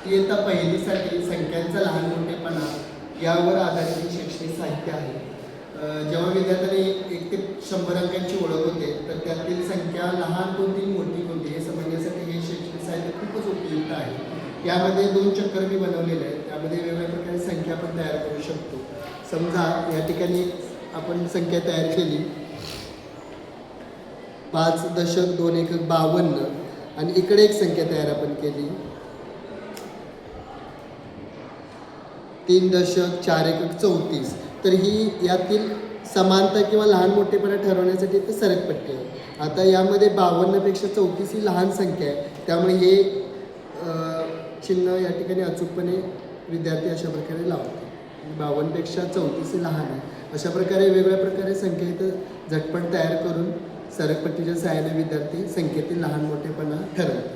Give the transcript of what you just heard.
इयत्ता पहिलीसाठी संख्यांचा लहान मोठेपणा यावर आधारित हे शैक्षणिक साहित्य आहे. जेव्हा विद्यार्थ्यांनी 1 ते 100 अंकांची ओळख होते तर त्यातील संख्या लहान कोणती मोठी कोणती हे समजण्यासाठी हे शैक्षणिक साहित्य खूपच उपयुक्त आहे. यामध्ये 2 चक्र मी बनवलेले आहेत. त्यामध्ये वेगवेगळ्या प्रकारे संख्या आपण तयार करू शकतो. समजा या ठिकाणी आपण संख्या तयार केली 5.2 आणि इकडे एक संख्या तयार आपण केली 3.4 तर ही यातील समानता किंवा लहान मोठेपणा ठरवण्यासाठी ते सरकपट्टी आहे. आता यामध्ये 52पेक्षा 34 ही लहान संख्या आहे, त्यामुळे हे चिन्ह या ठिकाणी अचूकपणे विद्यार्थी अशा प्रकारे लावतात. 52पेक्षा 34 ही लहान आहे. अशा प्रकारे वेगवेगळ्या प्रकारे संख्या इथं झटपट तयार करून सरकपट्टीच्या सहाय्याने विद्यार्थी संख्येतील लहान मोठेपणा ठरवतात.